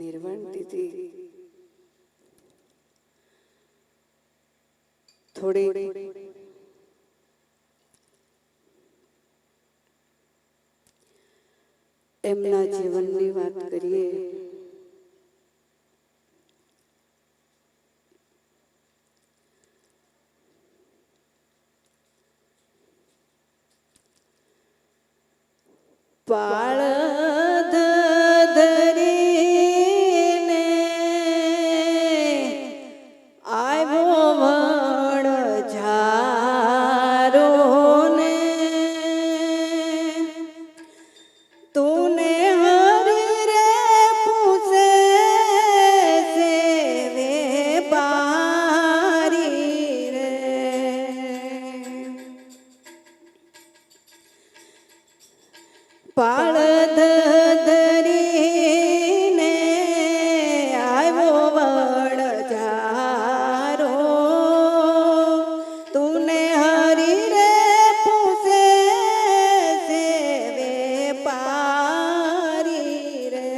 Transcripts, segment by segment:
નિર્વાણ તિથિ થોડી એમના જીવનની વાત કરીએ. પાળધ ધરીને આવ્યો વણઝારો ને તુને હરી રે પૂછે છે વેપારી રે પાળધ ધરીને આવ્યો વણઝારો તુને હરી રે પૂછે છે વેપારી રે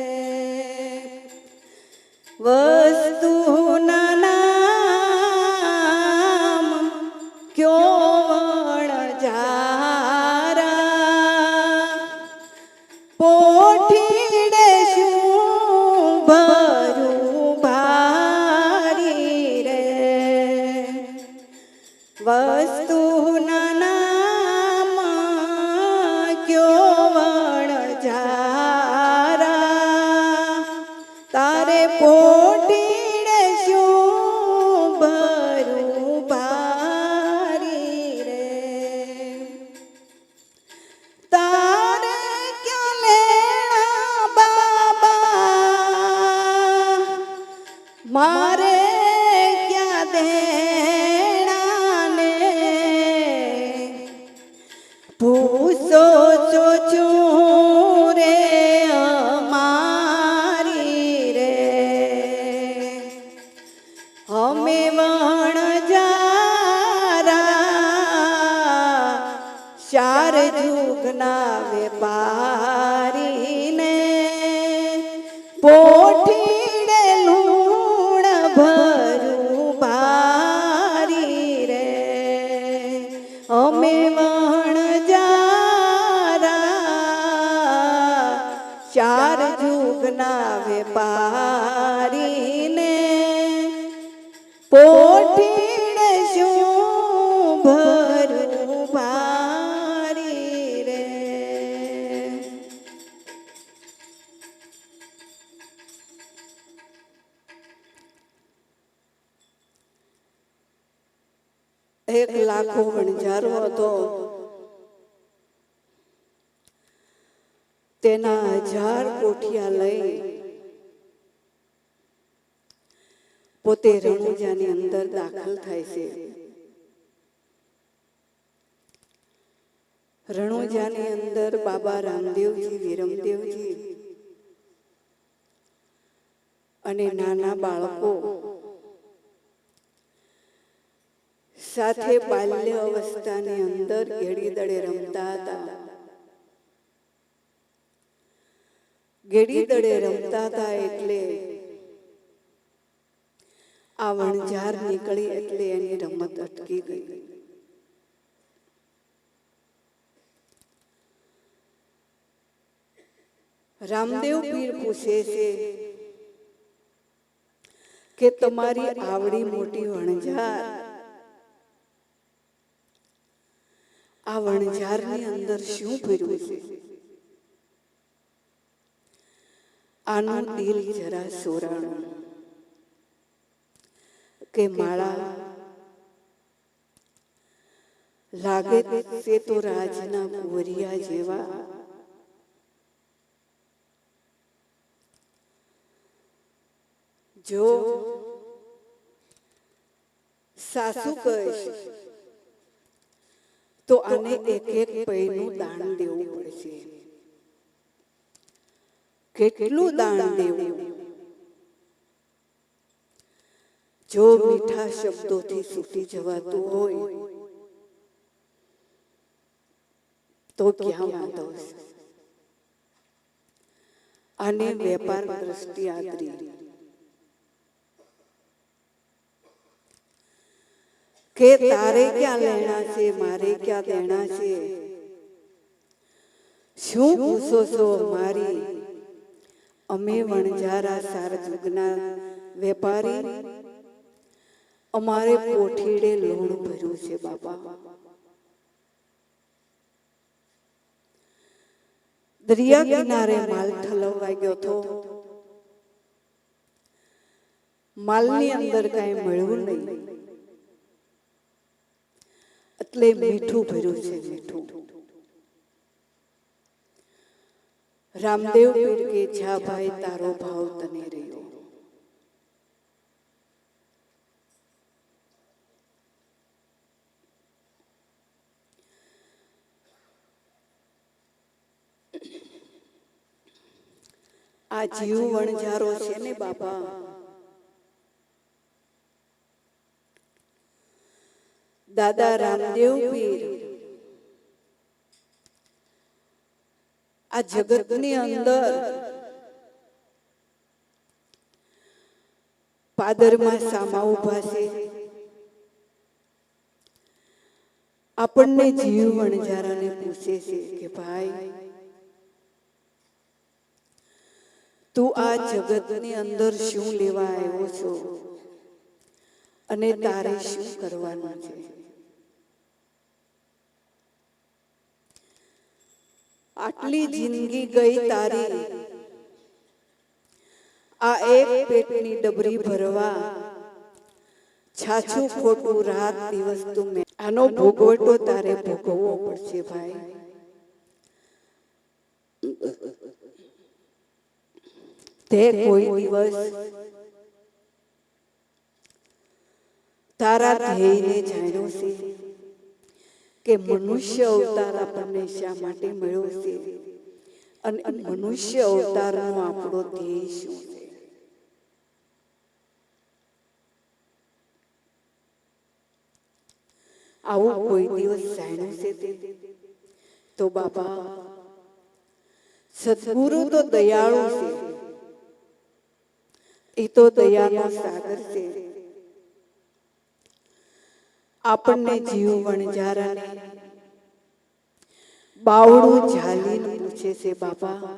વસ્તુના નામ ક્યો વણઝારા પોઠીડે શું ભરું ભારી રે વસ્તુના નામ ક્યો વણઝારા તારે પોઠીડે શું ભરું ભારી રે તારે મારે ક્યાં દેણા ને પૂછો છો છું રે અમારી રે અમે વણઝારા ચાર જુગના વેપારી ને પોઠી ભરું ભારી રે અમે વણઝારા ચાર જુગના વેપારી ને પોઠીડે શું ભરું ભારી રે એક લાખો વણઝારો હતો. તેના 1000 કોઠિયા લઈ પોતે રણુજાની અંદર દાખલ થાય છે. રણુજાની અંદર બાબા રામદેવજી, વિરમદેવજી અને નાના બાળકો સાથે બાલ્ય અવસ્થાની અંદર ગેડી દડે રમતા હતા. ગેડી દડે રમતા હતા એટલે આ વણઝાર નીકળી એટલે એની રમત અટકી ગઈ. રામદેવ પીર પૂછે છે કે તમારી આવડી મોટી વણઝાર આ વણઝારની અંદર શું ભર્યું છે? આનું દિલ જરા સોરાણું કે માળા લાગે છે તો રાજના કુંવરિયા જેવા. જો સાસુ કહેશ તો આને એક એક પૈનું દાન દેવું પડશે. કેટલું દાન દેવું? જો મીઠા શબ્દોથી છૂટી જવાતું હોય તો ક્યાં વાંધો છે? અને વેપાર દ્રષ્ટિ આદરી કે તારે ક્યાં લેણા છે, મારે ક્યાં દેણા છે, શું પૂછો છો મારી? અમે વણઝારા સારજુગના વેપારી, અમારે પોઠીડે લોણ ભર્યું છે બાપા. દરિયા કિનારે માલ ઠલવવા ગયો તો માલની અંદર કઈ મળ્યું નહીં, એટલે મીઠું ભર્યું છે મીઠું. રામદેવ પીર કે જા ભાઈ તારો ભાવ તને રહ્યો. આ જીવ વણઝારો છે ને બાપા, દાદા રામદેવ પીર આ જગતની અંદર પાદરમાં સામા ઉભા છે. આપણને જીવ વણઝારાને પૂછે છે કે ભાઈ તું આ જગતની અંદર શું લેવા આવ્યો છો અને તારે શું કરવાનું છે? આટલી જિંદગી ગઈ તારી આ એક પેટની ડબરી ભરવા, છાછું ખોટું રાત દિવસ તું આનો ભોગવટો તારે ભોગવવો પડશે ભાઈ. તે કોઈ દિવસ તારા ધ્યેયને જાણ્યો છે કે મનુષ્ય અવતાર આપણને શા માટે મળ્યો છે અને મનુષ્ય અવતારનો આપણો ધ્યેય શું છે? આવું કોઈ દિવસ જાણ્યું છે તો બાપા સદગુરુ તો દયાળુ છે, એ તો દયાનો સાગર છે. આપણને જીવ વણઝારાને બાવડું ઝાલીને પૂછે છે બાપા.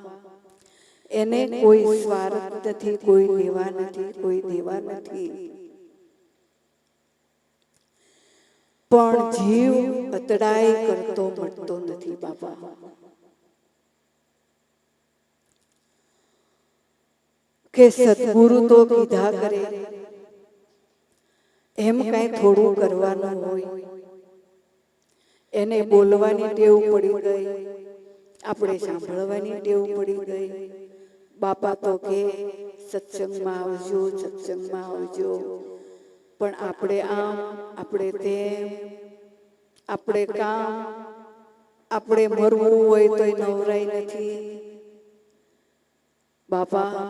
એને કોઈ સ્વાર્થ નથી, કોઈ લેવા નથી, કોઈ દેવા નથી, પણ જીવ અતડાય કરતો મટતો નથી બાપા. કે સદગુરુ તો કીધા કરે એમ કઈ થોડું કરવાનું હોય. એને બોલવાની ટેવ પડી ગઈ, આપણે સાંભળવાની ટેવ પડી ગઈ. બાપા તો કે સત્સંગમાં આવજો, સત્સંગમાં આવજો, પણ આપણે આમ, આપણે તેમ, આપણે કામ, આપણે મરવું હોય તોય નવરાય નથી બાપા.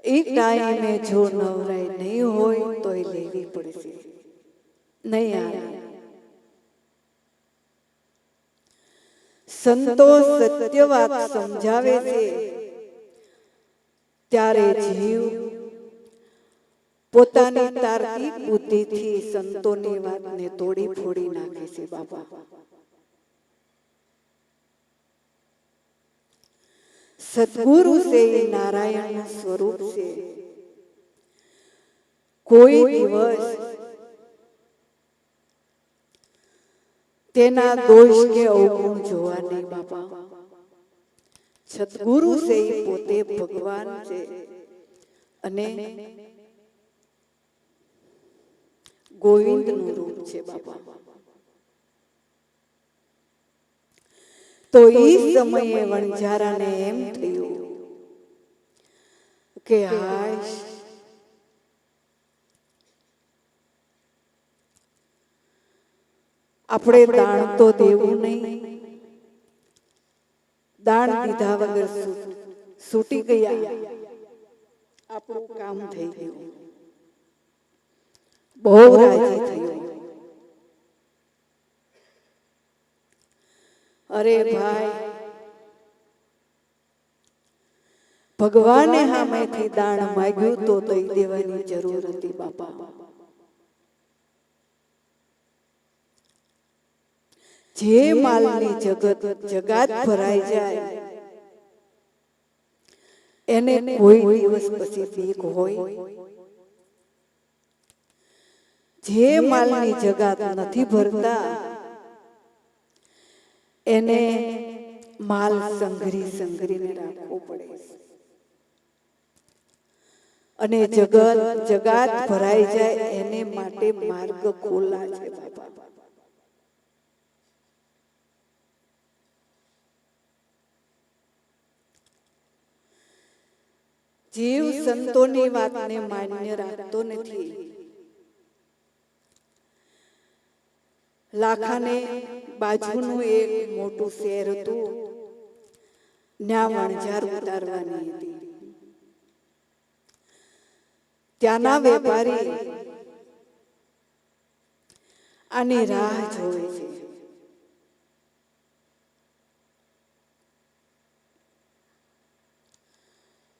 એ ટાઈમે જો નવરાય નહીં હોય તો એ લેવી પડશે, નહીં આવે. સંતો સત્ય વાત સમજાવે છે ત્યારે જીવ પોતાની તાર્કિક બુદ્ધિથી સંતોની વાતને તોડી ફોડી નાખે છે બાપા. સદગુરુ છે એ નારાયણનું સ્વરૂપ છે. કોઈ દિવસ તેના દોષ કે અવગુણ જોવા નહીં બાપા. સદગુરુ છે એ પોતે ભગવાન છે અને ગોવિંદનું રૂપ છે બાપા. તો એ સમયે વણઝારાને એમ થયું કે હાશ, આપણે દાણ તો દેવું નહીં, દાણ દીધા વગર છૂટી ગયા, આપણું કામ થઈ ગયું. બહુ રાજી થયું. અરે ભાઈ, ભગવાને સામેથી દાણ માંગ્યું તો દઈ દેવાની જરૂર હતી બાપા. જે માલની જગાત ભરાઈ જાય એને કોઈ દિવસ પછી બીક હોય? જે માલની જગાત નથી ભરતા એને માલ સંઘરીને રાખવો પડે. અને જગાત ભરાઈ જાય એને માટે માર્ગ ખોલા છે બાપા. જીવ સંતોની વાતને માન્ય રાખતો નથી. લાખાને બાજુનું એક મોટું શહેર હતું, ત્યાં વણઝાર ઉતારવાની હતી. ત્યાંના વેપારી આની રાહ જોવે છે.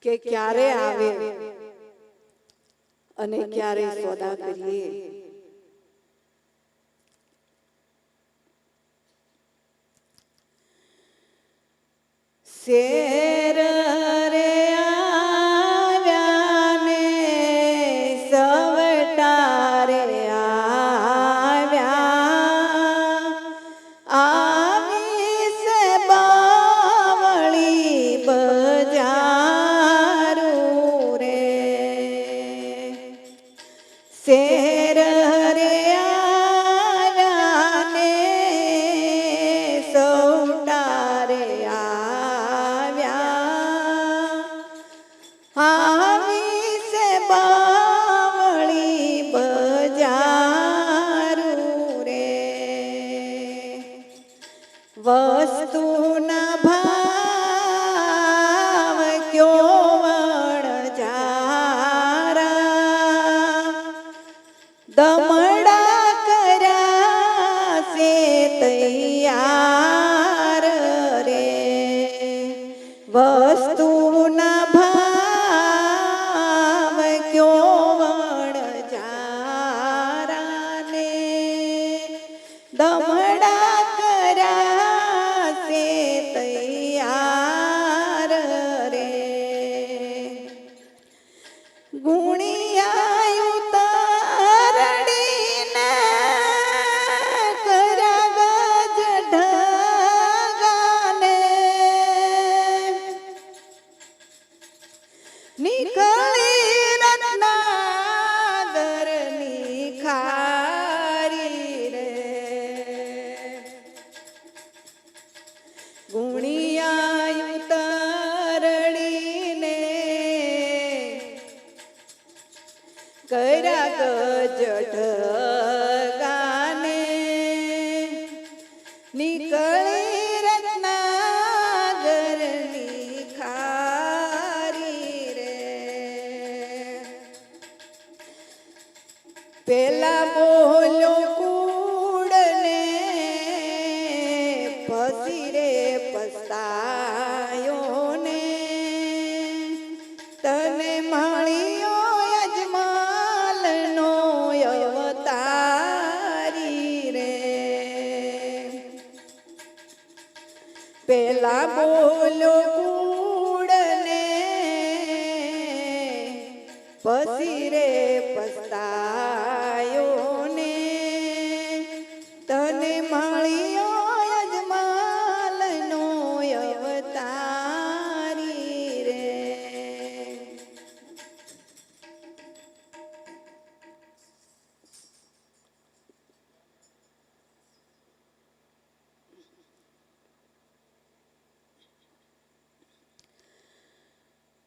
કે ક્યારે આવે અને ક્યારે સોદા કરીએ. શેર રે આવ્યા ને સવટા રે આવ્યા, આવી સે બાવળી બજારું રે. શેર રે આવ્યા ને સવટા રે આવી સે બાવળી બજારું રે. વસ્તુના ભાવ ક્યો વણઝારા, દમડા કર્યા સે તૈયાર રે. વસ્તુના ભાવ ક્યો વણઝારા ને દમડા કર્યા સે તૈયાર રે. ગુણિયા ઉતારડીને કર્યા ગજ ઢગાને, નીકળી રત્નાગરની ખારી રે. ગુણિયા ઉતારડીને કર્યા ગજ ઢગાને, નીકળી રત્નાગરની ખારી રે. પેલા બોલ્યો કુડને પછી રે પસ્તાયો ને, તને મળ્યો યજમાલનો અવતારી રે. પેલા બોલ્યો કુડને પછી રે પસ્તાયો ને, તને મળ્યો યજમાલનો અવતારી રે.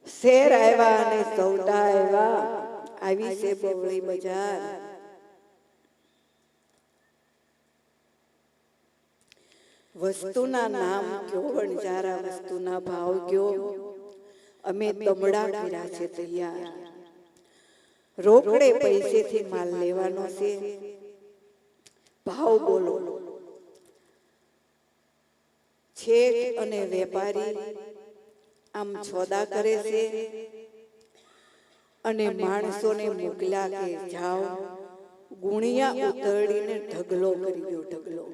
શેર આવ્યા અને સૌદા આવ્યા, આવી છે બવળી બજાર. વસ્તુના નામ કયો વણઝારા, વસ્તુના ભાવ કયો. અમે દમડા કર્યા છે તૈયાર. રોકડે પૈસેથી માલ લેવાનો છે, ભાવ બોલો. છેક અને વેપારી આમ સોદા કરે છે અને માણસોને મોકલ્યા કે જાઓ ગુણિયા ઉતરડીને ઢગલો કરી દો, ઢગલો.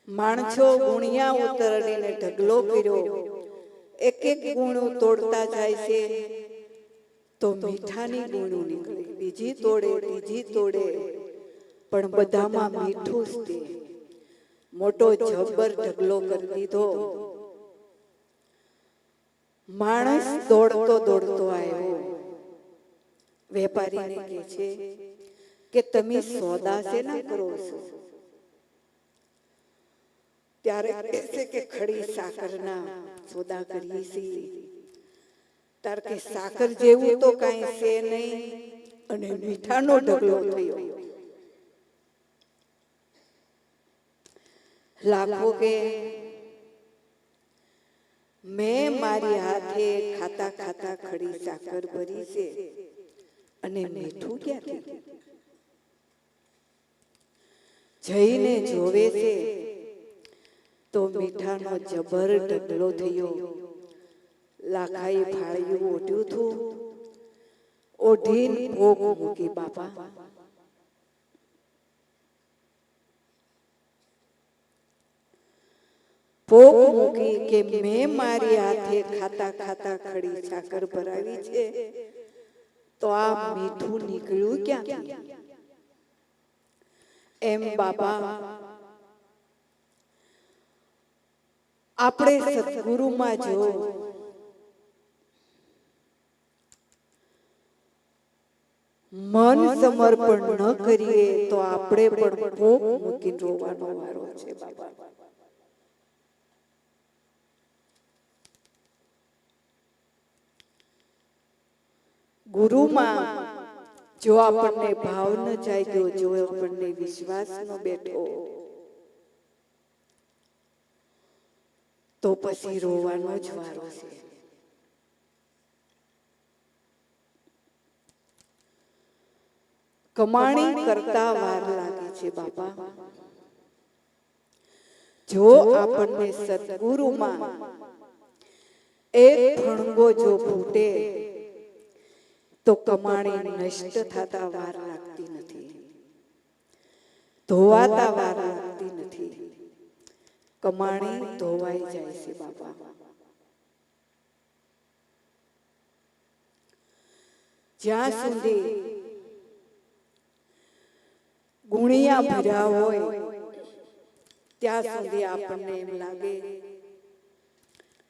માણસો ગુણિયા ઉતરડીને ઢગલો કર્યો. એક એક ગુણું તોડતા જાય છે તો મીઠાની ગુણું નીકળે, બીજી તોડે, ત્રીજી તોડે, પણ બધામાં મીઠું જ તે. મોટો જબ્બર ઢગલો કરી દીધો. માણસ દોડતો દોડતો આવ્યો. વેપારીને કહે છે કે તમે સોદા શેના કરો છો? ત્યારે કહે છે કે ખડી સાકરના સોદા કરીએ છીએ. ત્યારે કે સાકર જેવું તો કાંઈ છે નહીં, અને મીઠાનો ઢગલો થયો. લાખો કે મેં મારી હાથે ખાતા ખાતા ખડી સાકર ભરી છે, અને મીઠું ક્યાંથી? જઈને જોવે છે તો મીઠાનો જબર ઢગલો થયો. લાખાએ ફાળ્યું ઓઢ્યું હતું, ઓઢીને ભોગ મૂકી બાપા. ભોગ મૂકી કે મેં મારી હાથે ખાતા ખાતા ખડી સાકર ભરાવી છે, તો આ મીઠું નીકળ્યું ક્યાંથી? એમ બાપા આપણે સદગુરુમાં જો મન સમર્પણ ન કરીએ તો આપણે પણ ભોગ મૂકી રોવાનો વારો છે બાબા. ગુરુમાં જો આપણને ભાવ ન જાગ્યો, જો આપણને વિશ્વાસ ન બેઠો, તો પછી રોવાનો જ વારો છે. કમાણી કરતા વાર લાગે છે બાપા. જો આપણને સદગુરુમાં એક ફણગો જો ફૂટે તો કમાણી નષ્ટ થતા વાર લાગતી નથી, ધોવાતા વાર લાગતી નથી. કમાણી ધોવાઈ જાય છે બાપા. જ્યાં સુધી ગુણિયા ભર્યા હોય ત્યાં સુધી આપણને એમ લાગે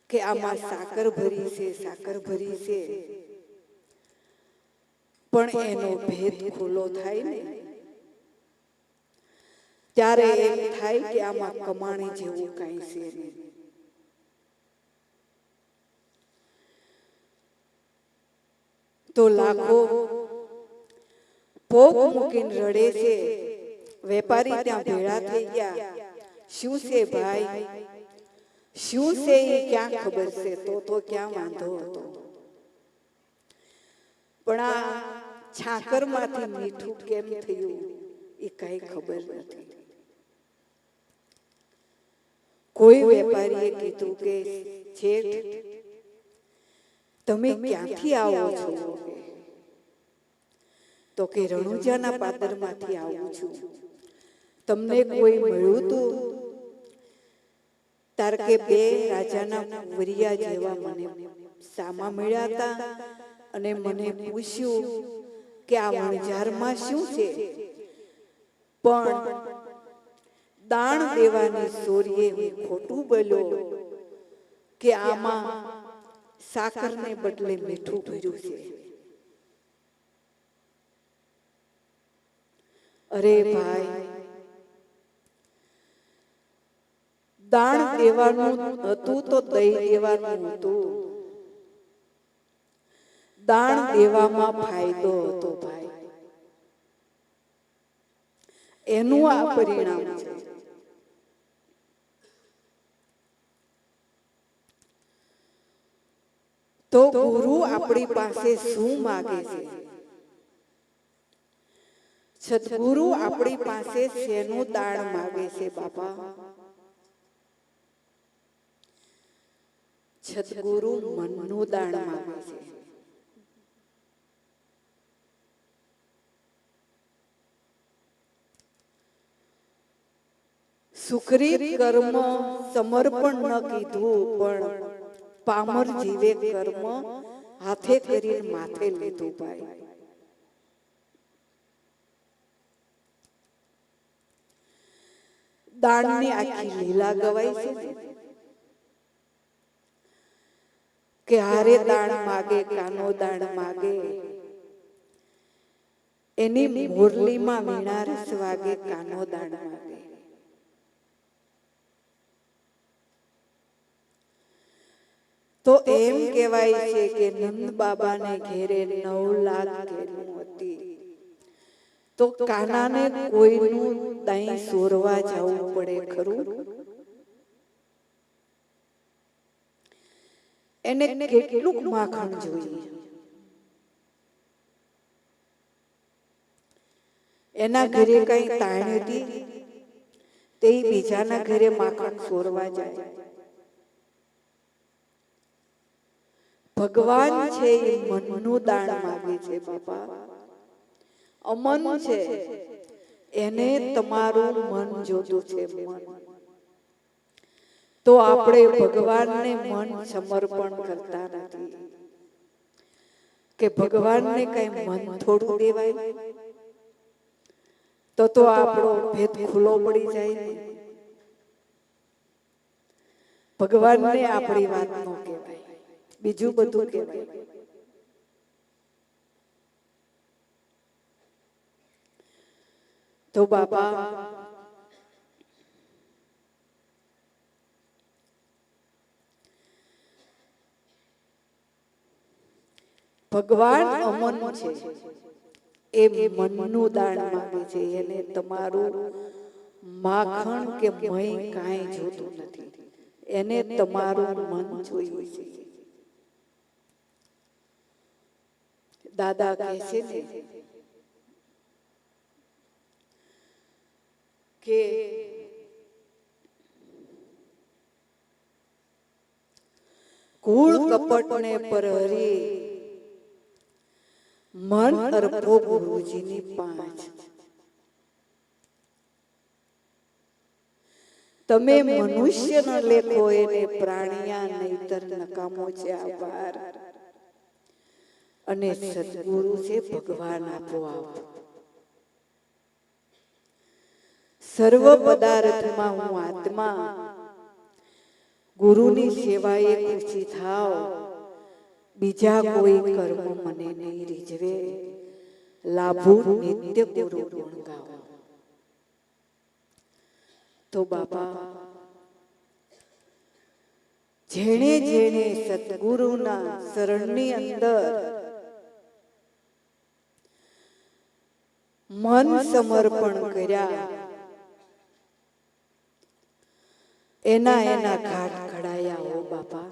કે આમાં સાકર ભરી છે, સાકર ભરી છે. પણ એનો ભેદ ખુલ્લો થાય ને ત્યારે એમ થાય કે આમાં કમાણી જેવું કઈ છે નહીં. તો લાખો ભોગ મૂકીને રડે છે. વેપારી ત્યાં ભેળા થઈ ગયા. શું છે ભાઈ, શું છે એ ક્યાં ખબર છે? તો ક્યાં વાંધો હતો, પણ આ છાકર માંથી મીઠું કેમ થયું એ કઈ ખબર નથી. કોઈ વેપારીએ કીધું કે શેઠ તમે ક્યાંથી આવો છો? તો કે રણુજાના પાદરમાંથી આવું છું. તમને કોઈ મળ્યું તું? તાર કે બે રાજાના વરિયા જેવા મને સામા મળ્યા હતા, અને મને પૂછ્યું કે આ વણઝારમાં શું છે, પણ દાણ દેવાની સોરીએ હું ખોટું બોલ્યો કે આમાં સાકરને બદલે મીઠું ભર્યું છે. અરે ભાઈ, દાણ દેવાનું હતું તો દઈ દેવાનું હતું. દાણ દેવામાં ફાયદો હતો ભાઈ. એનું આ પરિણામ છે. તો ગુરુ આપણી પાસે શું માગે છે? સદગુરુ આપણી પાસે શેનું દાન માગે છે બાપા? સદગુરુ મનનું દાન માંગે છે. સુકૃત કર્મ સમર્પણ ન કીધું, પણ પામર જીવે કર્મ હાથે કરીને માથે લીધું ભાઈ. દાનની આખી લીલા ગવાય છે કે હારે દાણ માગે કાનો દાણ માગે, એની મુરલીમાં વીણા રસ વાગે કાનો દાણ માગે. તો એમ કહેવાય છે કે નંદ બાબાને ઘેરે 9 લાખ ઘેરું હતી, તો કાનાને કોઈનું દહીં સોરવા જવું પડે ખરું? એને કેટલું માખણ જોઈએ? એના ઘરે કઈ તાણ હતી તે બીજાના ઘરે માખણ સોરવા જાય? ભગવાન છે એ મનનું દાન માંગે છે બાપા. અમન છે, એને તમારું મન જોતું છે. મન તો આપણે ભગવાનને મન સમર્પણ કરતા નથી કે ભગવાનને કઈ મન થોડું દેવાય? તો આપણો ભેદ ખુલ્લો પડી જાય ને. ભગવાનને આપણી વાત ન કહેવાય, બીજું બધું કહેવાય. તો બાપા ભગવાન અમન છે, એ મનનું દાન માંગે છે. એને તમારું માખણ કે મય કાંઈ જોતું નથી, એને તમારું મન જોઈએ છે. દાદા કહે છે ને કે કૂળ કપટને પરહરી મન અર્પો ગુરુજીની પાંચ. તમે મનુષ્ય ન લેખો એને પ્રાણિયા, નહીતર નકામો છે આભાર. અને સદગુરુ છે ભગવાન આપોઆપ. સર્વ પદાર્થમાં હું આત્મા, ગુરુની સેવાએ ખુશી થાવ, બીજા કોઈ કર્મ મને નહીં રીઝવે. લાભુ નિત્ય ગુરુ ગુણ ગાઓ. તો બાપા જેણે જેણે સદગુરુના શરણની અંદર મન સમર્પણ કર્યા, એના ઘાટ ઘડાયા હો બાપા.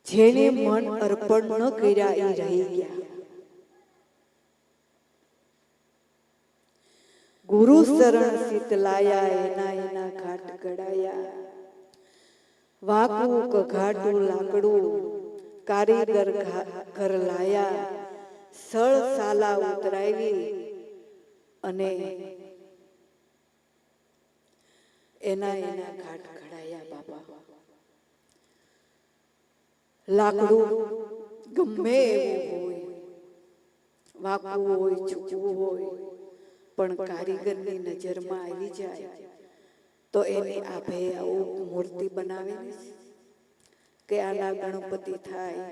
જેને મન અર્પણ ન કર્યા એ રહી ગયા. ગુરુ શરણ શીતલાયા, એના ઘાટ ઘડાયા. વાકું કઘાટું લાકડું કારીગર ઘર લાયા, સળ સાલા ઉતરાવી અને એના ઘાટ ઘડાયા બાપા. લાકડું ગમે એવું હોય, વાકું હોય, ચૂકવું હોય, પણ કારીગરની નજરમાં આવી જાય તો એને આભે આવું મૂર્તિ બનાવી કે આના ગણપતિ થાય,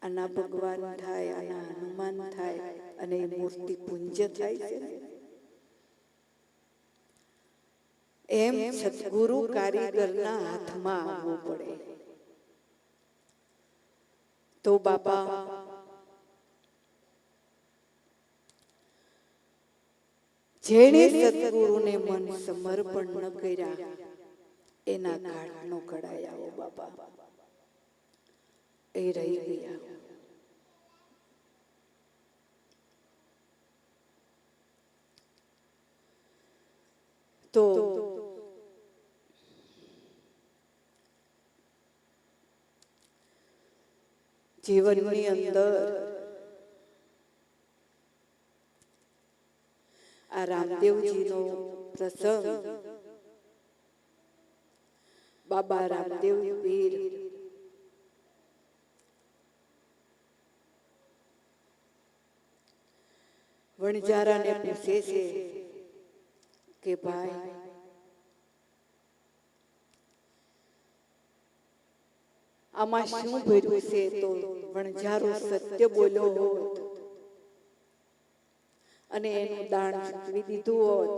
આના ભગવાન થાય, આના હનુમાન થાય, અને એ મૂર્તિ પૂજ્ય થાય છે. એમ સદગુરુ કારીગરના હાથમાં આવવું પડે. તો બાપા જેણે સદગુરુને મન સમર્પણ ન કર્યા એના ઘાટ નો કડાયા બાપા, એ રહી ગયા. તો જીવનની અંદર આ રામદેવજીનો પ્રસંગ, બાબા રામદેવ પીર વણજારાને પૂછે છે કે ભાઈ, આમાં શું ભર્યું છે? તો વણજારો સત્ય બોલ્યો હોત અને એનું દાન ચૂકવી દીધું હોત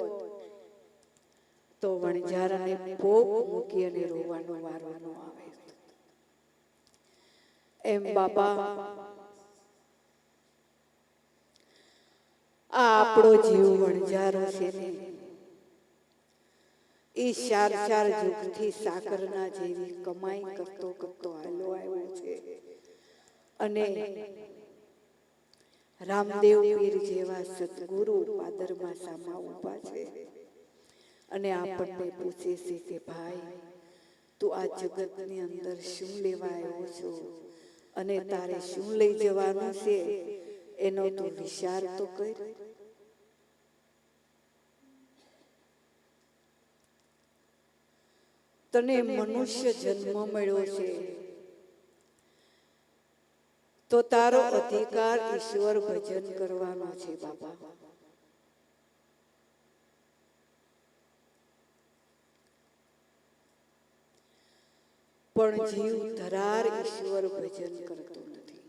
તો વણજારાને પોક મૂકી અને રોવાનો વારો ન આવે. એમ બાબા આ આપણો જીવ વણજારો છે ને, એ 4 યુગથી સાકરના જેવી કમાઈ કરતો કરતો હાલો આવ્યો છે અને રામદેવ પીર જેવા સદગુરુ પાદરમાં સામા ઉભા છે અને આપણને પૂછે છે કે ભાઈ, તું આ જગતની અંદર શું લેવા આવ્યો છો અને તારે શું લઈ જવાનું છે એનો તું વિચાર તો કર. તને મનુષ્ય જન્મ મળ્યો છે તો તારો અધિકાર ઈશ્વર ભજન કરવાનો છે બાબા. પણ જીવ ધરાર ઈશ્વર ભજન કરતો નથી.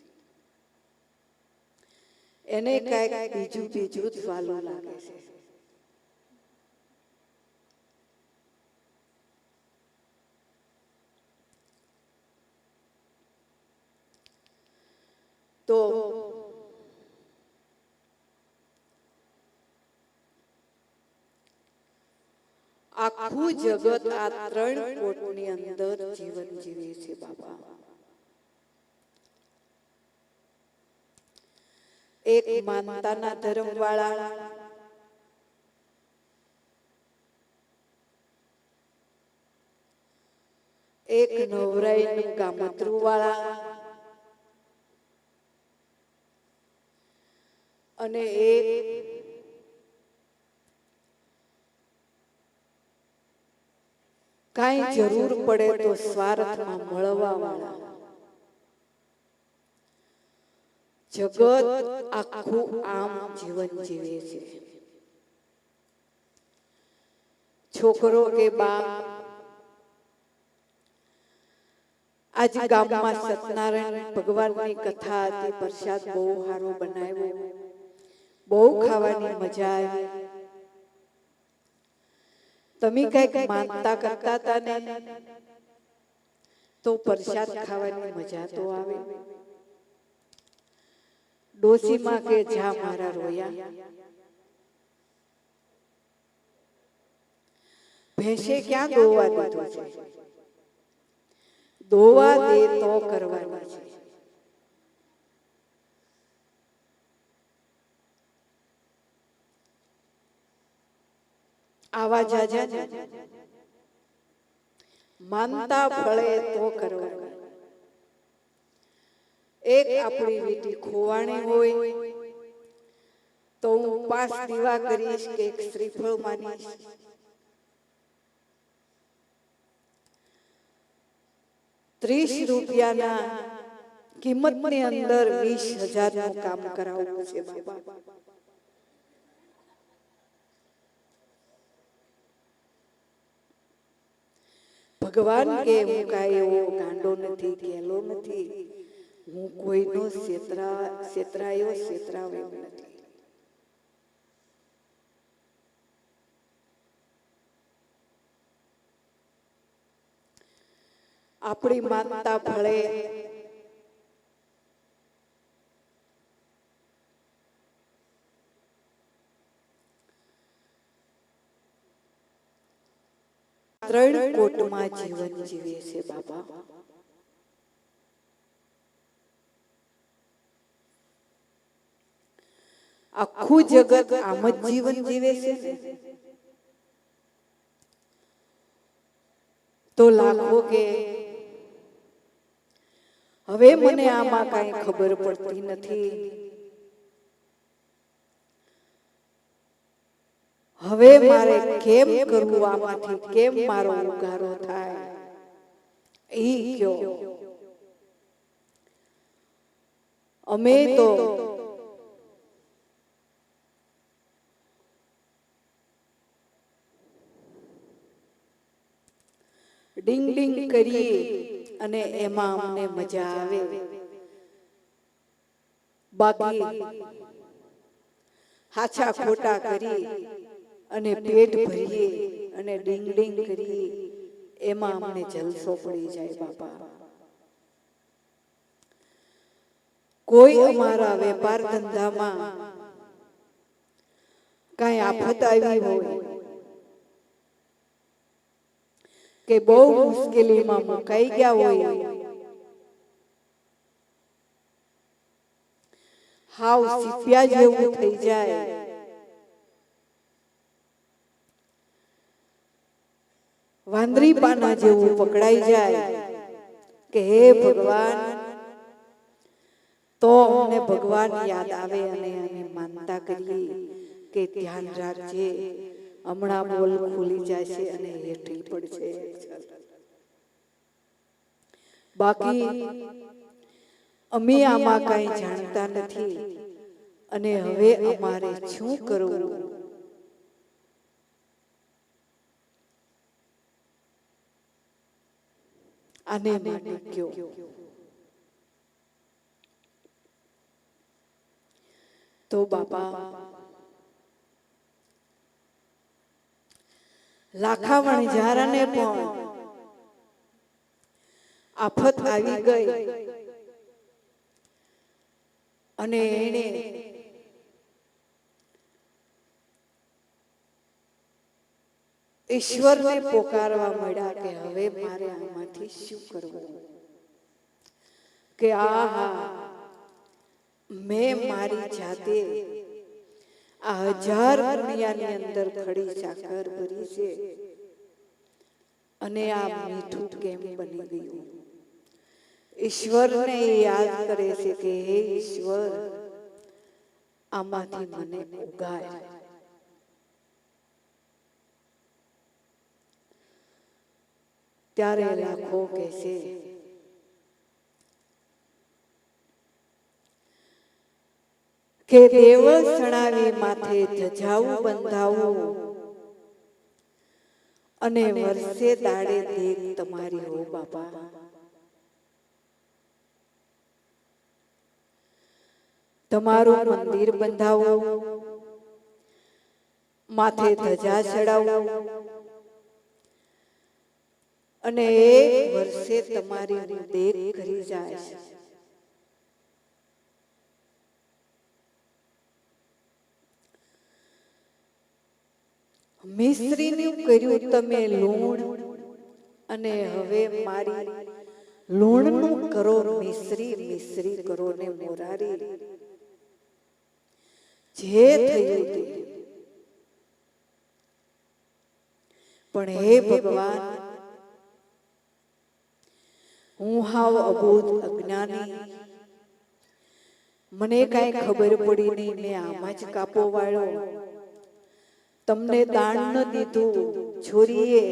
એને કઈક બીજું જ વાલું લાગે છે. તો આખું જગત આ 3 કોટની અંદર જીવન જીવે છે બાબા. એક માનતાના ધર્મ વાળા, એક નવરાઈનું ગામતરું વાળા અને એક કાંઈ જરૂર પડે તો સ્વાર્થમાં મળવા વાળા. જગત આખું આમ જીવન જીવે છે. છોકરો કે બાપ આજ ગામમાં સત્યનારાયણ ભગવાનની કથા હતી, પ્રસાદ બહુ સારો બનાવ્યો, બહુ ખાવાની મજા આવી. તમે કઈક માનતા કરતા હતા ને તો પ્રસાદ ખાવાની મજા તો આવે. ડોશીમાં કે જા મારા રોયા, ભેંસે ક્યાં દોવા દીધું છે? દોવા દે તો કરવાના છે. આવા જાજા માનતા ફળે તો કરવાના. એક આપણી વીટી ખોવાણી હોય તો હું 5 દીવા કરીશ કે એક શ્રીફળ માનીશ. ₹30 કિંમતની અંદર 20,000 નું કામ કરાવવું છે બાબા. ભગવાન કે હું કાંઈ એવો ગાંડો નથી, ગેલો નથી, હું કોઈનો છેતરાયો નથી. આપણી માનતા ફળે ત્રણ કોટમાં જીવન જીવે છે બાબા. આખું જગત આમ જ જીવન જીવે છે તો લાખો કે હવે મને આમાં કાંઈ ખબર પડતી નથી. હવે મારે કેમ કરવું, આમાંથી કેમ મારો ઉગારો થાય ઈ કયો. અમે તો ડિંગ ડિંગ કરીએ અને એમાં અમને મજા આવે. બાકી હાચા ખોટા કરી અને પેટ ભરીએ અને ડિંગ ડિંગ કરીએ એમાં અમને જલસો પડી જાય બાપા. કોઈ અમારા વેપાર ધંધામાં કાંઈ આફત આવી હોય કે બહુ મુશ્કેલીમાં મુકાઈ ગયા હોય, હાવ સીપિયા જેવું થઈ જાય, વાંદરી પાના જેવું પકડાઈ જાય કે હે ભગવાન, તો અમને ભગવાન યાદ આવે અને અમે માનતા કરીએ કે ધ્યાન રાખજે, હમણાં બોલ ખુલી જશે અને હેઠી પડશે. બાકી અમે આમાં કાંઈ જાણતા નથી અને હવે અમારે શું કરવું આને માટે કયો. તો બાપા લાખા વણઝારાને પણ આફત આવી ગઈ અને એને ઈશ્વરને પોકારવા મળ્યા કે હવે મારે આમાંથી શું કરવું, કે આહા મેં મારી જાતે આ 1000 દુનિયાની અંદર ખડી સાકર ભરી છે અને આ મીઠું કેમ બની ગયું. ઈશ્વરને યાદ કરે છે કે હે ઈશ્વર, આમાંથી મને ઉગાર. ત્યારે લાખો કહેશે કે દેવળ સણાવી માથે ધજાવું બંધાવું અને વર્ષે દાડે દેખ તમારી હો બાપા. તમારું મંદિર બંધાવું, માથે ધજા ચડાવું અને એક વર્ષે તમારી દેખ કરી જાય. મિસ્ત્રીનું કર્યું તમે લૂણ અને હવે મારી લૂણનું કરો મિસ્ત્રી, મિસ્ત્રી કરો ને મોરારી. જે થયું તે, પણ હે ભગવાન, હું હાવ અબોધ અજ્ઞાની, મને કાંઈ ખબર પડી નહીં, મેં આમાં જ કાપો વાળ્યો, તમને દાન ન દીધું છોરીએ,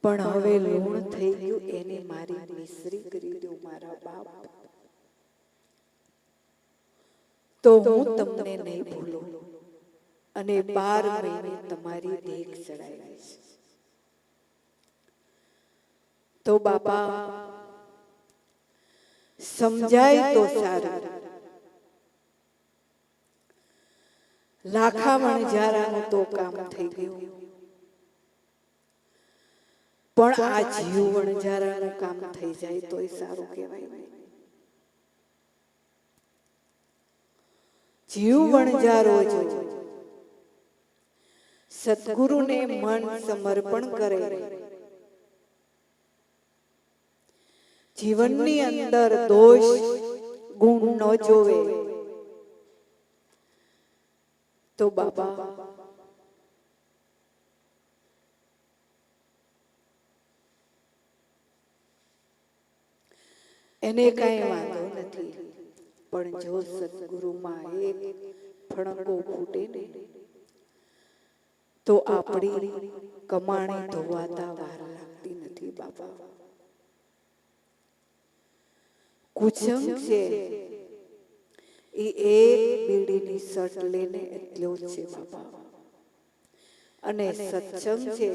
પણ હવે લૂણ થઈ ગયું એને મારી મિસ્ત્રી કરી દઉં મારા બાપ. તો હું તમને નહીં ભૂલું અને 12 મહિને તમારી દેખ ચડાવીશ. તો બાપા સમજાય તો સારું. લાખા વણઝારાનું તો કામ થઈ ગયું, પણ આ જીવ વણઝારાનું કામ થઈ જાય તોય સારું કહેવાય. જીવ વણઝારો જો સદગુરુને મન સમર્પણ કરે, જીવનની અંદર દોષ ગુણ ન જોવે, તો બાબા એને કાંઈ વાંધો નથી, પણ જો સદગુરુમાં એક ફણકો ફૂટે ને તો આપણી કમાણી ધોવાતા વાર લાગતી નથી બાપા. કુસંગ છે એ એક બીડીની સટ લઈને એટલો જ છે બાપા. અને સત્સંગ છે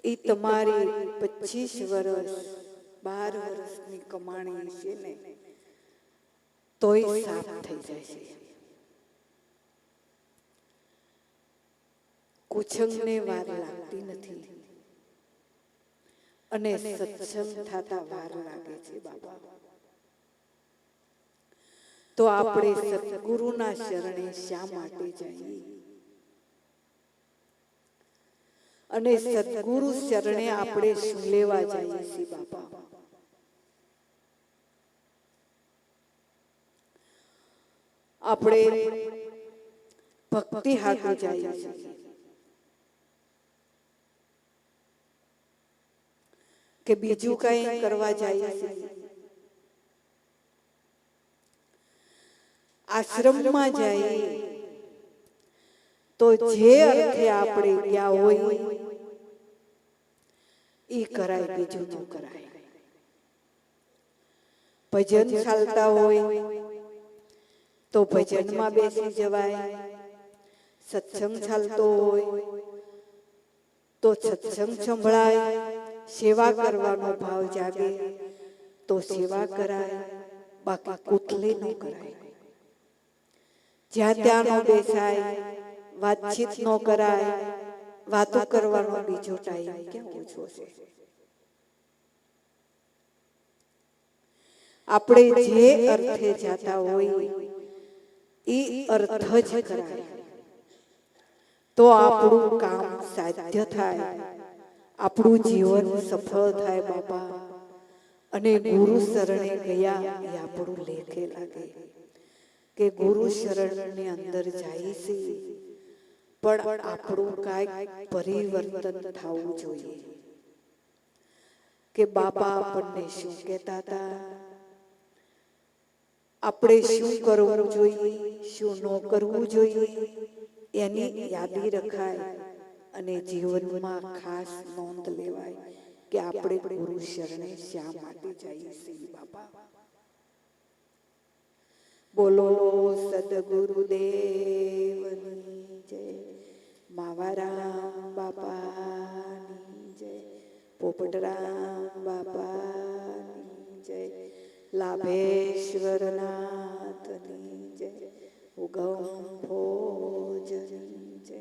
એ તમારી 25 વર્ષ 12 વર્ષની કમાણી છે ને તોય સાફ થઈ જાય છે. કુસંગને વાર લાગતી નથી અને સત્સંગ થતા વાર લાગે છે બાબા. તો આપણે સદગુરુના શરણે શા માટે જઈએ? અને સદગુરુ શરણે આપણે શું લેવા જઈએ છીએ બાપા? આપણે ભક્તિ હાટુ જઈએ છીએ કે બીજું કઈ કરવા જઈએ છીએ? આશ્રમમાં જઈએ તો જે અર્થે આપણે ગયા હોય એ કરાય, બીજું ન કરાય. ભજન ચાલતા હોય તો ભજનમાં બેસી જવાય, સત્સંગ ચાલતો હોય તો સત્સંગ સંભળાય, સેવા કરવાનો ભાવ જાગે તો સેવા કરાય, બાકી કુથલી ન કરાય. જ્યાં ત્યાં ન બેસાય, વાતચીત ન કરાય, વાતો કરવાનો બીજો ટાઈમ ક્યાં ઓછો છે? આપણે જે અર્થે જાતા હોય એ અર્થ જ કરાય તો આપણું કામ સાધ્ય થાય, આપણું જીવન સફળ થાય બાપા. અને ગુરુ શરણે ગયા એ આપણું લેખે લાગે કે ગુરુ શરણની અંદર જાય છે પણ આપણું કાંઈક પરિવર્તન થવું જોઈએ. કે બાપા આપણને શું કહેતા હતા, આપણે શું કરવું જોઈએ, શું ન કરવું જોઈએ, એની યાદી રખાય અને જીવનમાં ખાસ નોંધ લેવાય કે આપણે ગુરુ શરણે શા માટે જઈએ છીએ બાપા. બોલો સદગુરુદેવની જય, માવારામ બાપાની જય, પોપટરામ બાપાની જય, લાભેશ્વરનાથની જય, ઉગમ